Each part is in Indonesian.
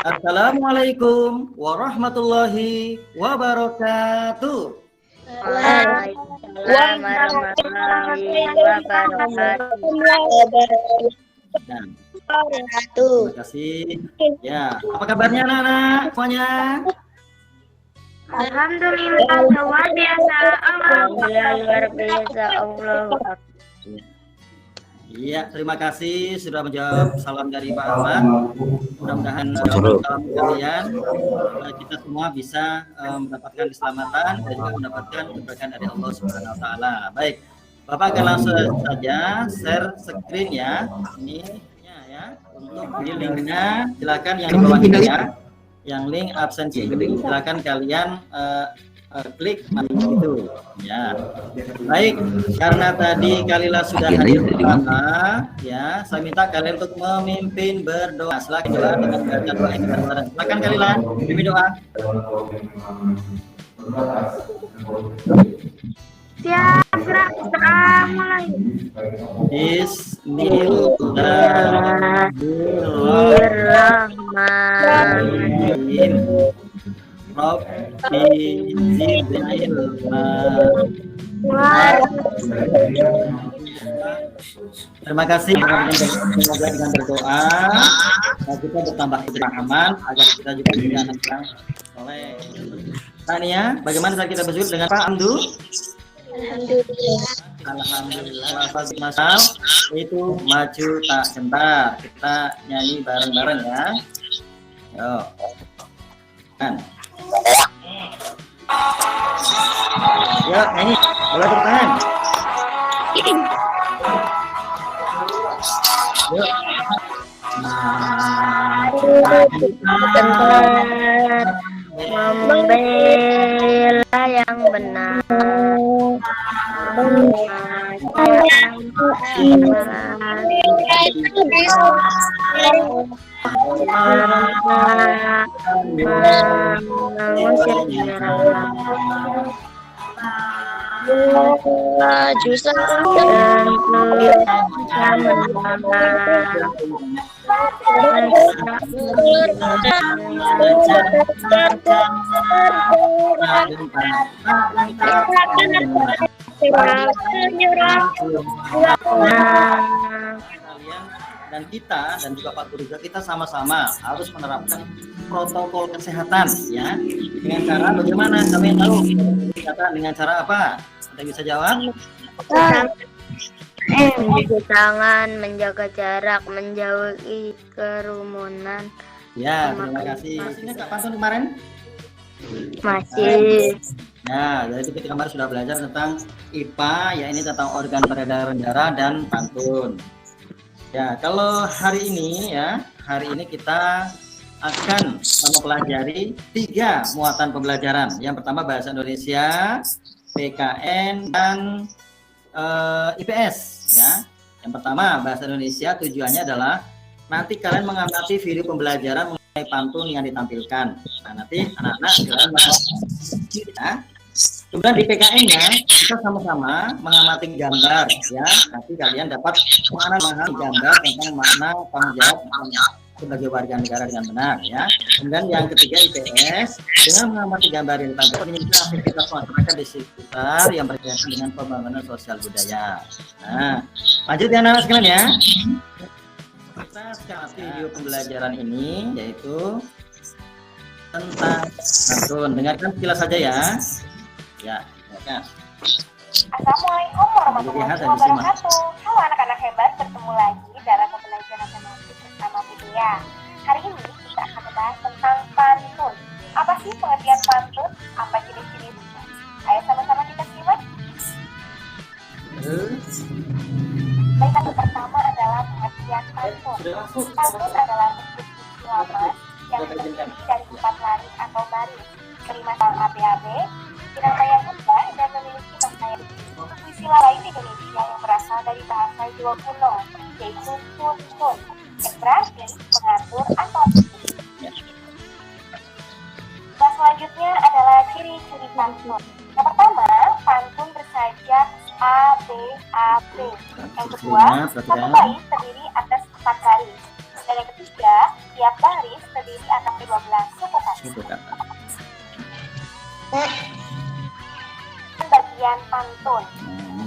Assalamualaikum warahmatullahi wabarakatuh. Waalaikumsalam warahmatullahi wabarakatuh. Nah, terima kasih. Ya, apa kabarnya anak-anak semuanya? Alhamdulillah luar biasa. Alhamdulillah luar biasa. Allah. Iya, terima kasih sudah menjawab salam dari Pak Ahmad. Mudah-mudahan salam kalian kita semua bisa mendapatkan keselamatan dan juga mendapatkan keberkahan dari Allah Subhanahu wa taala. Baik. Bapak akan langsung saja share screen ya. Ini ya untuk di linknya silakan yang di bawah ini ya. Yang link absensi silakan kalian klik itu ya. Baik, karena tadi Kalila sudah hadir di mana ya, saya minta kalian untuk memimpin berdoa. Silakan doa dengan baca doa yang benar. Silakan Kalila pimpin doa. Siap, gerak. Assalamualaikum. Bismillahirrahmanirrahim. Rabbi zidni ilma. Terima kasih. Semoga dengan berdoa kita bertambah pemahaman agar kita juga bisa anak yang soleh. Tania, bagaimana saat kita bersyukur dengan Pak Amdu? Alhamdulillah. Masal itu maju tak gentar. Kita nyanyi bareng-bareng ya. Yo. Kan. Ya, nyanyi. Boleh tepuk tangan. Yuk. Membela yang benar. Dan kita dan juga Pak Guru kita sama-sama harus menerapkan protokol kesehatan ya. Dengan cara bagaimana? Kami tahu kesehatan dengan cara apa? Ada yang bisa jawab? Mencuci tangan, menjaga jarak, menjauhi kerumunan. Ya, terima kasih. Masih Kak Pantun kemarin? Masih. Nah, jadi kita kemarin sudah belajar tentang IPA, ya ini tentang organ peredaran darah dan pantun. Ya, kalau hari ini kita akan mempelajari 3 muatan pembelajaran. Yang pertama bahasa Indonesia, PKN dan IPS ya. Yang pertama bahasa Indonesia tujuannya adalah nanti kalian mengamati video pembelajaran mengenai pantun yang ditampilkan. Nah, nanti anak-anak kalian ya. Kemudian di PKN-nya kita sama-sama mengamati gambar ya. Nanti kalian dapat memahami gambar tentang makna tanggung jawab sebagai warga negara dengan benar ya. Kemudian yang ketiga IPS dengan mengamati gambar yang ditampilkan menyebutkan aktivitas masyarakat di sekitar yang berkaitan dengan pembangunan sosial budaya. Nah, lanjut ya anak-anak sekalian ya. Kita sekarang video pembelajaran ini yaitu tentang pantun. Dengarkan sekilas saja ya. Ya, dengarkan. Assalamualaikum warahmatullahi wabarakatuh. Halo anak-anak hebat, bertemu lagi dalam pembelajaran matematik bersama Bu Dea. Hari ini kita akan membahas tentang pantun. Apa sih pengertian pantun? Apa jenis-jenisnya? Ayo sama-sama kita simak. Baik, yang pertama adalah pengertian pantun. Pantun adalah bentuk lama yang terdiri dari 4 larik atau baris, kelima ABAB, irama yang mudah dan memiliki makna yang puisi lain di Indonesia yang berasal dari bahasa Jawa kuno, yaitu tuntun, yang berarti mengatur atau nah, selanjutnya adalah ciri-ciri pantun. Yang pertama, pantun bersajak A, B, A, B. Yang kedua, satu bait terdiri atas 4 baris. Dan yang ketiga, Setiap baris terdiri atas 12 suku kata. Suku kata. Bagian pantun.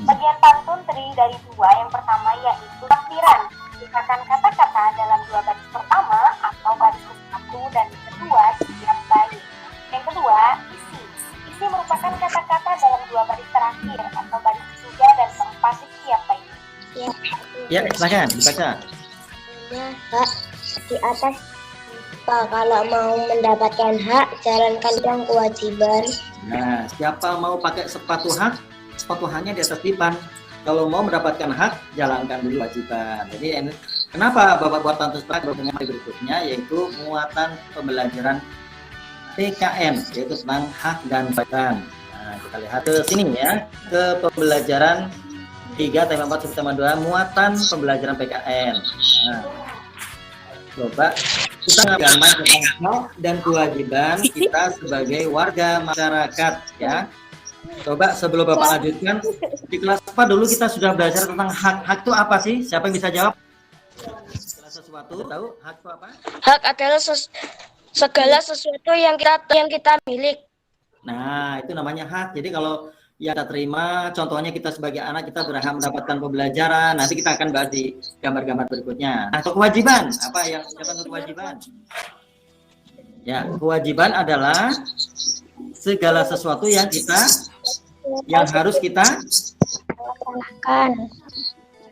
Bagian pantun terdiri dari dua. Yang pertama yaitu takbiran. Gunakan kata-kata dalam dua baris pertama atau baris satu dan kedua setiap bait. Yang kedua, isi. Isi merupakan kata-kata dalam dua baris terakhir atau baris ketiga dan keempat di setiap bait. Ya, silakan dibaca. Hak di atas kalau mau mendapatkan hak jalankan yang kewajiban. Nah, siapa mau pakai sepatu hak? Sepatu haknya di atas dipan. Kalau mau mendapatkan hak, jalankan dulu kewajiban. Jadi kenapa Bapak buat pantun dengan berikutnya, yaitu muatan pembelajaran PKN, yaitu tentang hak dan kewajiban. Nah, kita lihat ke sini ya, ke pembelajaran 3 tema 4 tema 2 muatan pembelajaran PKN. Nah, coba kita gambar tentang hak dan kewajiban kita sebagai warga masyarakat ya. Coba sebelum Bapak lanjutkan, di kelas apa dulu kita sudah belajar tentang hak. Hak itu apa sih? Siapa yang bisa jawab? Segala sesuatu, tahu hak itu apa? Hak adalah segala sesuatu yang kita milik. Nah, itu namanya hak. Jadi kalau yang kita terima, contohnya kita sebagai anak kita berhak mendapatkan pembelajaran. Nanti kita akan bahas di gambar-gambar berikutnya. Nah, kewajiban, apa yang siapa kewajiban? Ya, kewajiban adalah segala sesuatu yang harus kita lakukan.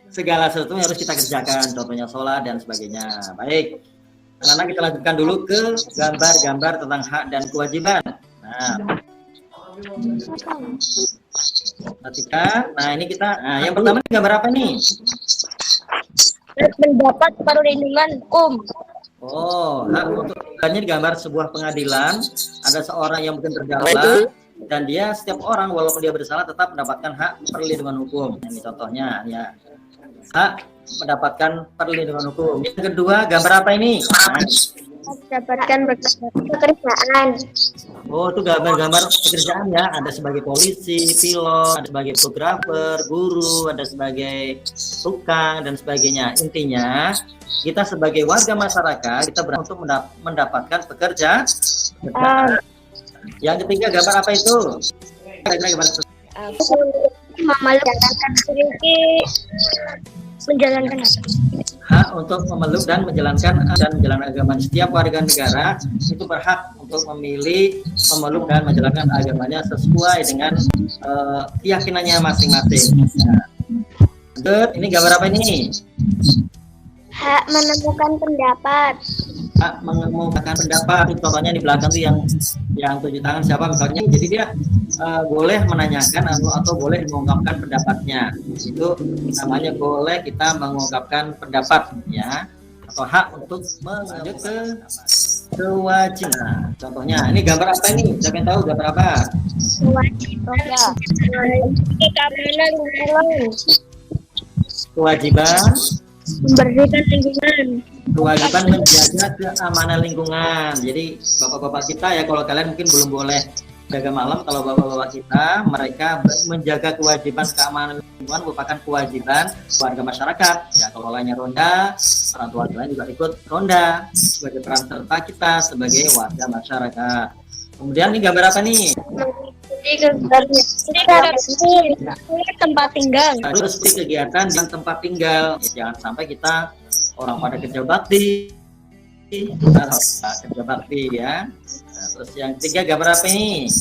Segala sesuatu yang harus kita kerjakan, contohnya sholat dan sebagainya. Baik, anak-anak kita lanjutkan dulu ke gambar-gambar tentang hak dan kewajiban. Nah, perhatikan. Nah, ini kita. Nah, yang pertama ini gambar apa nih? Mendapat perlindungan hukum. Oh, hak untuk digambar sebuah pengadilan. Ada seorang yang mungkin terdakwa dan dia setiap orang walaupun dia bersalah tetap mendapatkan hak perlindungan hukum. Ini contohnya ya. Hak mendapatkan perlindungan hukum. Yang kedua, gambar apa ini? Nah, Mendapatkan pekerjaan. oh, itu gambar-gambar pekerjaan ya. Ada sebagai polisi, pilot, ada sebagai fotografer, guru, ada sebagai tukang dan sebagainya. Intinya, kita sebagai warga masyarakat kita berhak untuk mendapatkan pekerjaan. Yang ketiga, gambar apa itu? Menjalankan hak untuk memeluk dan menjalankan agama. Setiap warga negara itu berhak untuk memilih, memeluk dan menjalankan agamanya sesuai dengan keyakinannya masing-masing. Nah, ini gambar apa ini? hak menemukan pendapat. Hak mengemukakan pendapat. Contohnya di belakang tuh yang tunjuk tangan siapa misalnya. Jadi dia boleh menanyakan atau boleh mengungkapkan pendapatnya. Itu namanya boleh kita mengungkapkan pendapat ya. Atau hak untuk lanjut ke kewajiban. Contohnya ini gambar apa ini? Siapa yang tahu gambar apa? Kewajiban Membersihkan lingkungan. kewajiban menjaga keamanan lingkungan. Jadi bapak-bapak kita ya, kalau kalian mungkin belum boleh jaga malam, kalau bapak-bapak kita mereka menjaga kewajiban keamanan lingkungan merupakan kewajiban warga masyarakat. Ya, kalau lainnya ronda, orang tua lain juga ikut ronda sebagai peran serta kita sebagai warga masyarakat. Kemudian ini gambar apa nih? Tempat tinggal. Terus kegiatan dan tempat tinggal. Jangan sampai kita orang pada kerja bakti, kita harus kerja bakti ya. Nah, terus yang ketiga gambar apa ini?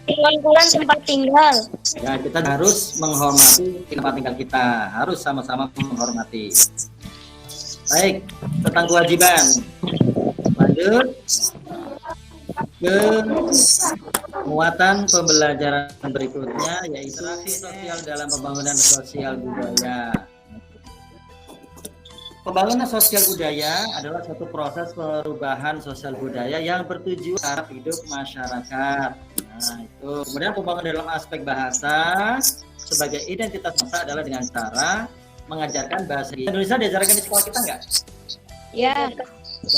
Lingkungan tempat tinggal. Ya, kita harus menghormati tempat tinggal kita, harus sama-sama menghormati. Baik, tentang kewajiban. Lanjut ke muatan pembelajaran berikutnya, yaitu interaksi sosial dalam pembangunan sosial budaya. Pembangunan sosial budaya adalah suatu proses perubahan sosial budaya yang bertujuan terhadap hidup masyarakat. Nah, itu. Kemudian pembangunan dalam aspek bahasa sebagai identitas bangsa adalah dengan cara mengajarkan bahasa Indonesia. Diajarkan di sekolah kita nggak? Ya.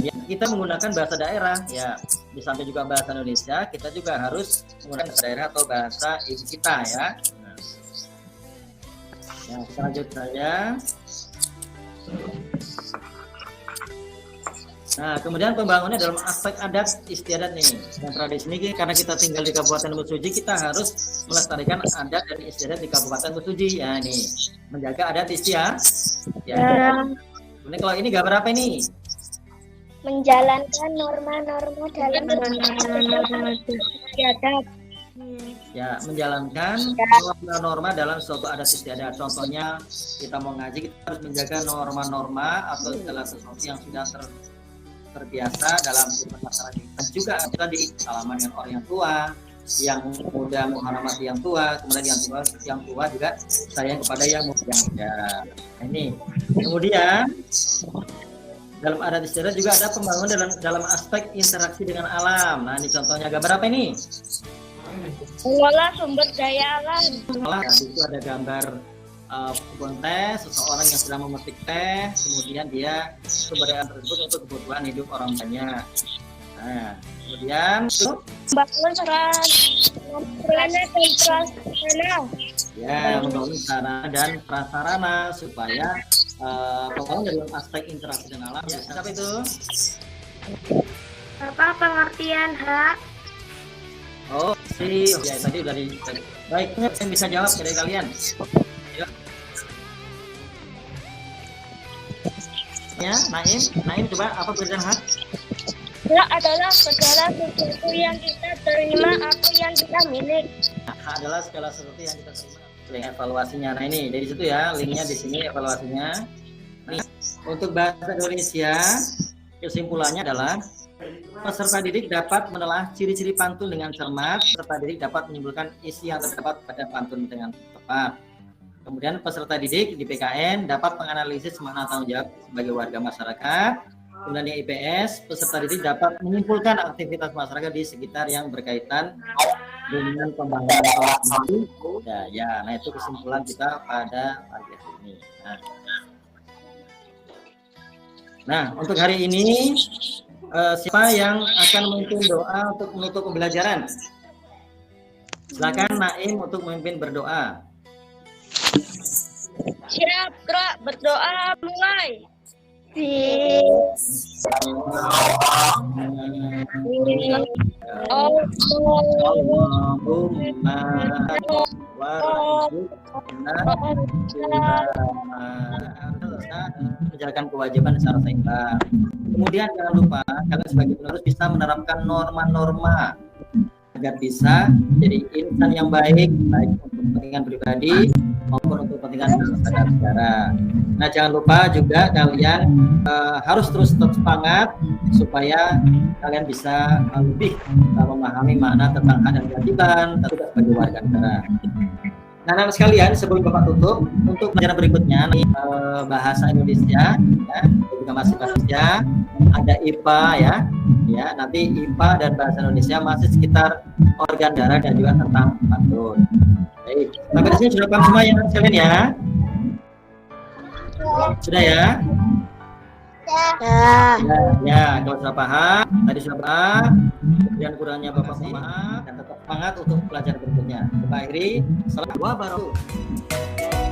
Ya, kita menggunakan bahasa daerah ya, di samping juga bahasa Indonesia kita juga harus menggunakan bahasa daerah atau bahasa ibu kita ya. Ya, kita lanjut saja. Nah, kemudian pembangunannya dalam aspek adat istiadat nih dan tradisi ini, karena kita tinggal di Kabupaten Mesuji, kita harus melestarikan adat dan istiadat di Kabupaten Mesuji. Ya, nih menjaga adat istiadat. Ya. Kemudian kalau ini gambar apa ini? Menjalankan norma-norma dalam istiadat. Ya, menjalankan norma-norma dalam suatu adat istiadat. Contohnya kita mau ngaji, kita harus menjaga norma-norma atau segala sesuatu yang sudah terbiasa dalam kehidupan masyarakat. Dan juga kita di salaman dengan orang yang tua, yang muda menghormati yang tua, kemudian yang tua juga sayang kepada yang muda. Nah, ini. Kemudian dalam adat istiadat juga ada pembangunan dalam aspek interaksi dengan alam. Nah, ini contohnya gambar apa ini? Mengolah sumber daya alam. Itu ada gambar kebun teh, seseorang yang sedang memetik teh, kemudian dia sumber daya tersebut untuk kebutuhan hidup orang banyak. Nah, kemudian membangun sarana dan prasarana. Ya, membangun sarana dan prasarana supaya pembangunan dalam aspek interaksi dengan alam. Ya, apa itu? Apa pengertian hak? Oh, sih, ya tadi udah di. Baik, yang bisa jawab dari kalian. Ya, Naim coba apa pengertian hak? Hak adalah segala sesuatu yang kita terima atau yang kita milik. Hak adalah segala sesuatu yang kita terima. Link evaluasinya. Nah, ini dari situ ya, linknya di sini evaluasinya. Nih, untuk bahasa Indonesia, kesimpulannya adalah peserta didik dapat menelah ciri-ciri pantun dengan cermat. Peserta didik dapat menyimpulkan isi yang terdapat pada pantun dengan tepat. Kemudian peserta didik di PKN dapat menganalisis makna tanggung jawab sebagai warga masyarakat. Kemudian di IPS, peserta didik dapat menyimpulkan aktivitas masyarakat di sekitar yang berkaitan dengan pembangunan kelas ini. Nah itu kesimpulan kita pada pagi ini. Nah, untuk hari ini siapa yang akan memimpin doa untuk menutup pembelajaran? Silakan Naim untuk memimpin berdoa. Siap, gerak, berdoa, mulai. Menjalankan kewajiban secara seimbang. Kemudian jangan lupa kalian sebagai penerus bisa menerapkan norma-norma agar bisa jadi insan yang baik untuk kepentingan pribadi maupun untuk kepentingan bangsa dan negara. Nah, jangan lupa juga kalian harus terus tetap semangat supaya kalian bisa lebih memahami makna tentang hak dan kewajiban sebagai warga negara. Nah, anak sekalian, sebelum Bapak tutup, untuk pelajaran berikutnya bahasa Indonesia, ya, juga masih bahasa ada IPA ya, nanti IPA dan bahasa Indonesia masih sekitar organ darah dan juga tentang pantun. Baik, sampai di sini sudah paham semua ya sekalian ya? Sudah ya? Ya, kalau sudah paham, tadi sudah paham, kemudian kurangnya Bapak mohon maaf dan tetap semangat untuk pelajaran berikutnya. Kita akhiri, salam warahmatullahi wabarakatuh.